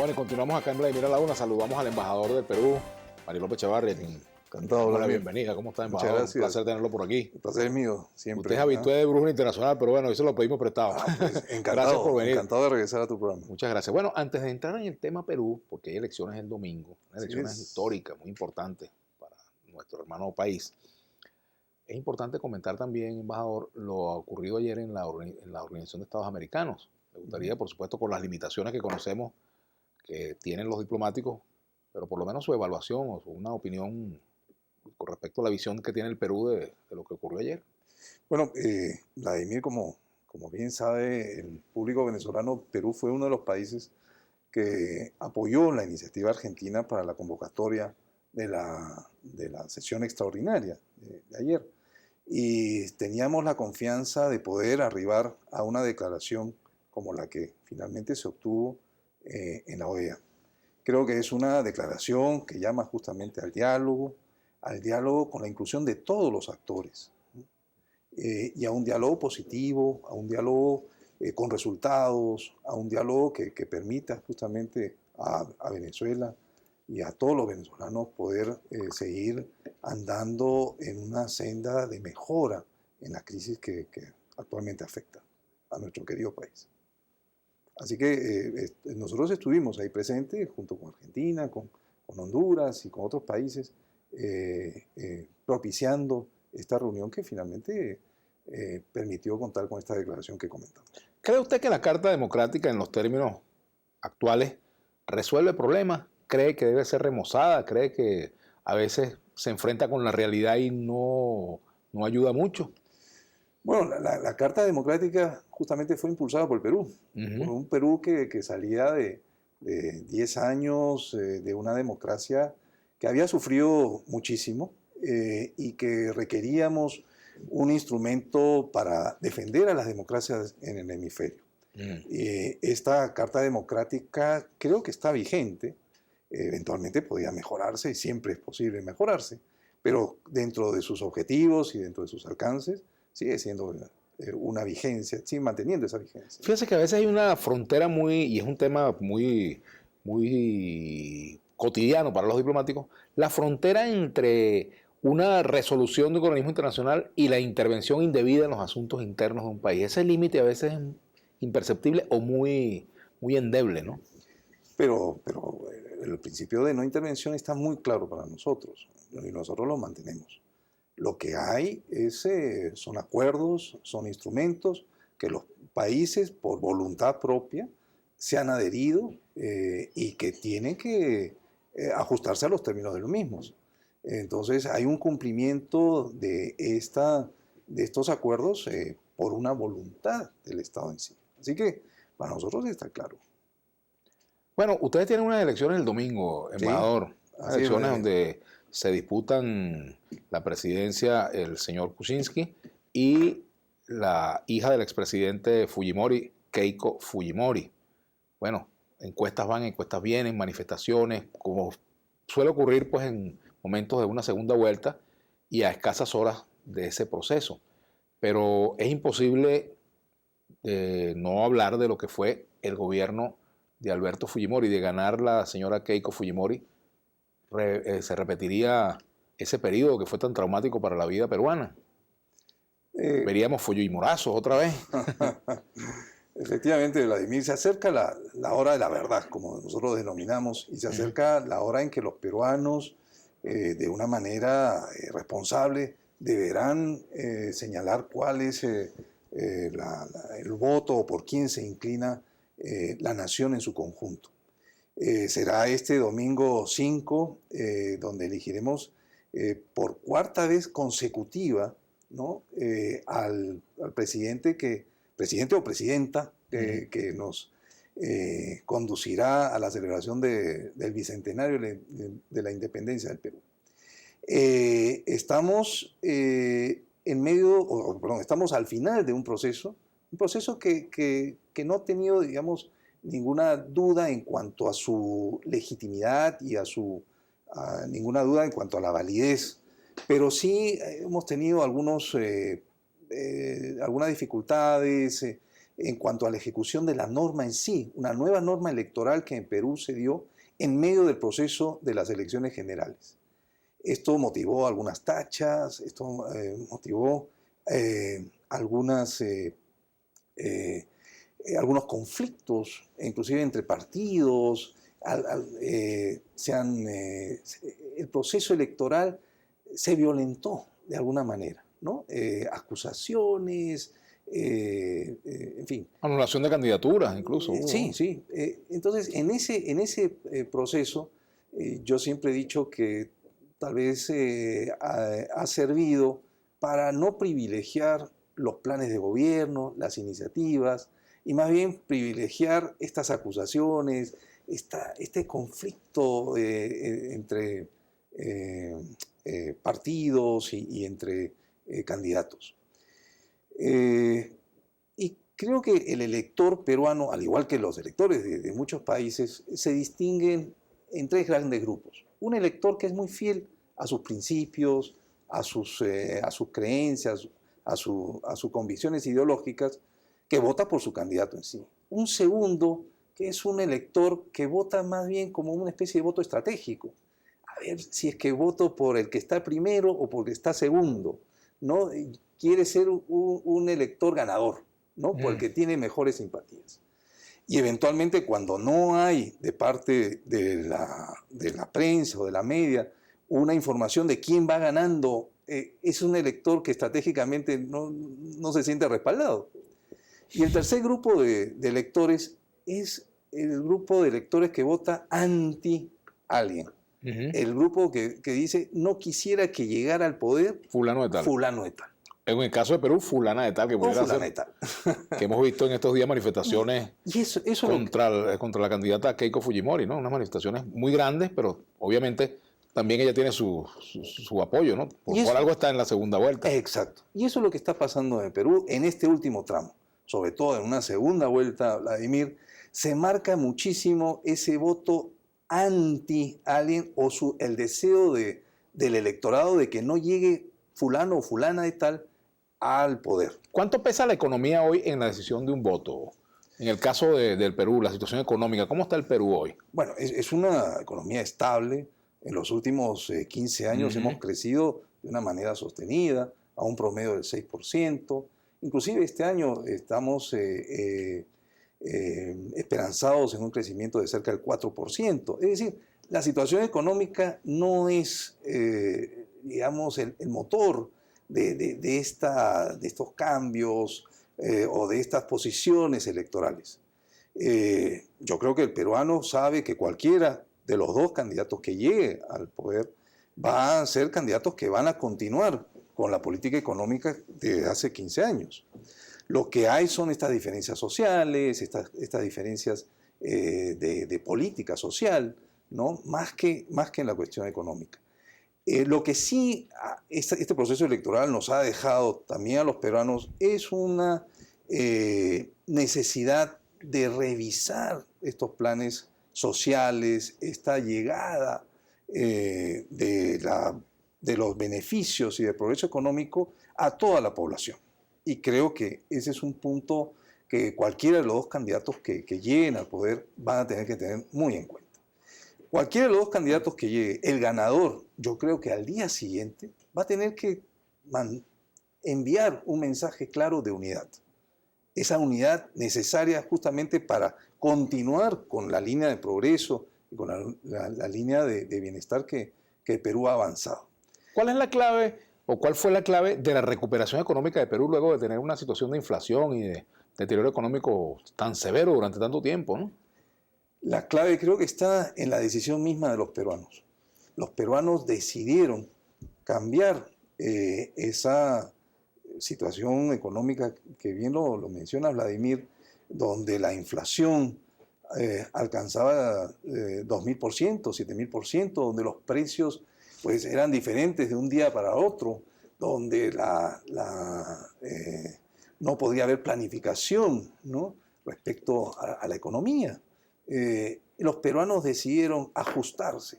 Bueno, y continuamos acá en Vladimir a la Una. Saludamos al embajador del Perú, Mario López Chavarri. Encantado. La bienvenida. ¿Cómo está, embajador? Muchas gracias. Un placer tenerlo por aquí. El placer es mío, siempre. Usted es habitué de Brújula Internacional, pero bueno, hoy se lo pedimos prestado. Pues, encantado, gracias por venir. Encantado de regresar a tu programa. Muchas gracias. Bueno, antes de entrar en el tema Perú, porque hay elecciones el domingo, elecciones históricas muy importantes para nuestro hermano país, es importante comentar también, embajador, lo ocurrido ayer en la Organización de Estados Americanos. Me gustaría, por supuesto, con las limitaciones que conocemos que tienen los diplomáticos, pero por lo menos su evaluación o una opinión con respecto a la visión que tiene el Perú de lo que ocurrió ayer. Bueno, Vladimir, como bien sabe el público venezolano, Perú fue uno de los países que apoyó la iniciativa argentina para la convocatoria de la sesión extraordinaria de ayer. Y teníamos la confianza de poder arribar a una declaración como la que finalmente se obtuvo en la OEA. Creo que es una declaración que llama justamente al diálogo con la inclusión de todos los actores, y a un diálogo positivo, a un diálogo con resultados, a un diálogo que permita justamente a Venezuela y a todos los venezolanos poder seguir andando en una senda de mejora en la crisis que actualmente afecta a nuestro querido país. Así que nosotros estuvimos ahí presentes junto con Argentina, con Honduras y con otros países, propiciando esta reunión que finalmente permitió contar con esta declaración que comentamos. ¿Cree usted que la Carta Democrática en los términos actuales resuelve problemas? ¿Cree que debe ser remozada? ¿Cree que a veces se enfrenta con la realidad y no ayuda mucho? Bueno, la Carta Democrática justamente fue impulsada por el Perú, por un Perú que salía de 10 años de una democracia que había sufrido muchísimo y que requeríamos un instrumento para defender a las democracias en el hemisferio. Esta Carta Democrática creo que está vigente, eventualmente podía mejorarse y siempre es posible mejorarse, pero dentro de sus objetivos y dentro de sus alcances sigue siendo una vigencia, sigue manteniendo esa vigencia. Fíjense que a veces hay una frontera y es un tema muy cotidiano para los diplomáticos, la frontera entre una resolución de un organismo internacional y la intervención indebida en los asuntos internos de un país. Ese límite a veces es imperceptible o muy endeble, ¿no? Pero el principio de no intervención está muy claro para nosotros y nosotros lo mantenemos. Lo que hay son acuerdos, son instrumentos que los países por voluntad propia se han adherido y que tienen que ajustarse a los términos de los mismos. Entonces hay un cumplimiento de estos acuerdos por una voluntad del Estado en sí. Así que para nosotros está claro. Bueno, ustedes tienen unas elecciones el domingo, embajador. Sí, elecciones donde se disputan la presidencia el señor Kuczynski y la hija del expresidente Fujimori, Keiko Fujimori. Bueno, encuestas van, encuestas vienen, manifestaciones, como suele ocurrir pues en momentos de una segunda vuelta y a escasas horas de ese proceso. Pero es imposible no hablar de lo que fue el gobierno de Alberto Fujimori, de ganar la señora Keiko Fujimori. Se repetiría ese periodo que fue tan traumático para la vida peruana. Veríamos Fujimorazos otra vez. Efectivamente, Vladimir, se acerca la hora de la verdad, como nosotros denominamos, y se acerca la hora en que los peruanos, de una manera responsable, deberán señalar cuál es el voto o por quién se inclina la nación en su conjunto. Será este domingo 5, donde elegiremos por cuarta vez consecutiva, ¿no? al presidente o presidenta que nos conducirá a la celebración del bicentenario de la independencia del Perú. Estamos estamos al final de un proceso que no ha tenido, digamos, ninguna duda en cuanto a su legitimidad y ninguna duda en cuanto a la validez, pero sí hemos tenido algunas dificultades en cuanto a la ejecución de la norma en sí, una nueva norma electoral que en Perú se dio en medio del proceso de las elecciones generales. Esto motivó algunas tachas, esto motivó algunos conflictos, inclusive entre partidos. El proceso electoral se violentó de alguna manera, ¿no? Acusaciones, en fin. Anulación de candidaturas, incluso. Sí, sí. Entonces, en ese proceso, yo siempre he dicho que tal vez ha servido para no privilegiar los planes de gobierno, las iniciativas, y más bien privilegiar estas acusaciones, este conflicto entre partidos y entre candidatos. Y creo que el elector peruano, al igual que los electores de muchos países, se distinguen en tres grandes grupos. Un elector que es muy fiel a sus principios, a sus creencias, a sus convicciones ideológicas, que vota por su candidato en sí. Un segundo, que es un elector que vota más bien como una especie de voto estratégico. A ver si es que voto por el que está primero o por el que está segundo, ¿no? Quiere ser un elector ganador, ¿no? Por el que tiene mejores simpatías. Y eventualmente, cuando no hay de parte de la prensa o de la media una información de quién va ganando, es un elector que estratégicamente no se siente respaldado. Y el tercer grupo de electores es el grupo de electores que vota anti alguien. El grupo que dice, no quisiera que llegara al poder fulano de tal. Fulano de tal. En el caso de Perú, fulana de tal, que pudiera ser, que hemos visto en estos días manifestaciones contra la candidata Keiko Fujimori, ¿no? Unas manifestaciones muy grandes, pero obviamente también ella tiene su apoyo, ¿no? Por algo está en la segunda vuelta. Exacto. Y eso es lo que está pasando en Perú en este último tramo. Sobre todo en una segunda vuelta, Vladimir, se marca muchísimo ese voto anti-alguien o el deseo del electorado de que no llegue fulano o fulana de tal al poder. ¿Cuánto pesa la economía hoy en la decisión de un voto? En el caso del Perú, la situación económica, ¿cómo está el Perú hoy? Bueno, es una economía estable. En los últimos 15 años hemos crecido de una manera sostenida, a un promedio del 6%. Inclusive este año estamos esperanzados en un crecimiento de cerca del 4%. Es decir, la situación económica no es, digamos, el motor de estos cambios o de estas posiciones electorales. Yo creo que el peruano sabe que cualquiera de los dos candidatos que llegue al poder van a ser candidatos que van a continuar con la política económica de hace 15 años. Lo que hay son estas diferencias sociales, estas diferencias de política social, ¿no? Más que en la cuestión económica. Lo que sí este proceso electoral nos ha dejado también a los peruanos es una necesidad de revisar estos planes sociales, esta llegada de los beneficios y del progreso económico a toda la población. Y creo que ese es un punto que cualquiera de los dos candidatos que lleguen al poder van a tener que tener muy en cuenta. Cualquiera de los dos candidatos que llegue, el ganador, yo creo que al día siguiente va a tener que enviar un mensaje claro de unidad. Esa unidad necesaria justamente para continuar con la línea de progreso y con la línea de bienestar que Perú ha avanzado. ¿Cuál es la clave o cuál fue la clave de la recuperación económica de Perú luego de tener una situación de inflación y de deterioro económico tan severo durante tanto tiempo, ¿no? La clave creo que está en la decisión misma de los peruanos. Los peruanos decidieron cambiar esa situación económica que bien lo menciona Vladimir, donde la inflación alcanzaba 2.000%, 7.000%, donde los precios pues, eran diferentes de un día para otro, donde no podía haber planificación, ¿no? Respecto a la economía. Los peruanos decidieron ajustarse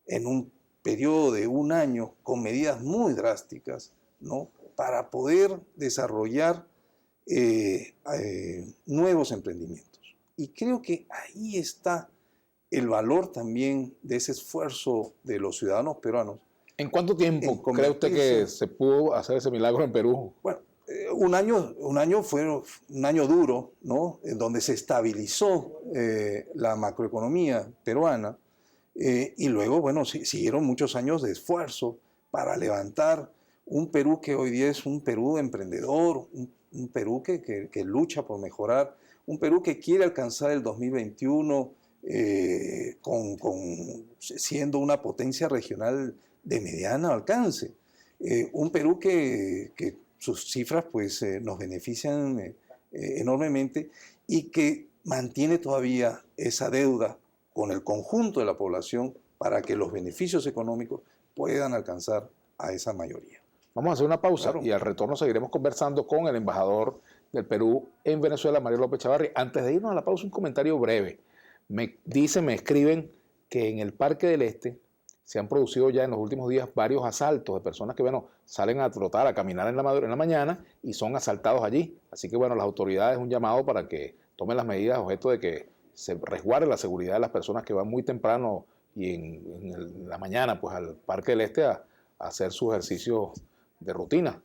en un periodo de un año con medidas muy drásticas, ¿no? Para poder desarrollar nuevos emprendimientos. Y creo que ahí está el valor también de ese esfuerzo de los ciudadanos peruanos. ¿En cuánto tiempo cree usted que se pudo hacer ese milagro en Perú? Bueno, un año fue un año duro, ¿no? En donde se estabilizó la macroeconomía peruana y luego, bueno, siguieron muchos años de esfuerzo para levantar un Perú que hoy día es un Perú emprendedor, un Perú que lucha por mejorar, un Perú que quiere alcanzar el 2021 siendo una potencia regional de mediano alcance. Un Perú que sus cifras pues, nos benefician enormemente y que mantiene todavía esa deuda con el conjunto de la población para que los beneficios económicos puedan alcanzar a esa mayoría. Vamos a hacer una pausa y al retorno seguiremos conversando con el embajador del Perú en Venezuela, Mario López Chavarri. Antes de irnos a la pausa, un comentario breve. Me escriben que en el Parque del Este se han producido ya en los últimos días varios asaltos de personas que, bueno, salen a trotar, a caminar en la mañana y son asaltados allí. Así que, bueno, las autoridades, un llamado para que tomen las medidas objeto de que se resguarde la seguridad de las personas que van muy temprano y en la mañana, pues, al Parque del Este a hacer su ejercicio de rutina.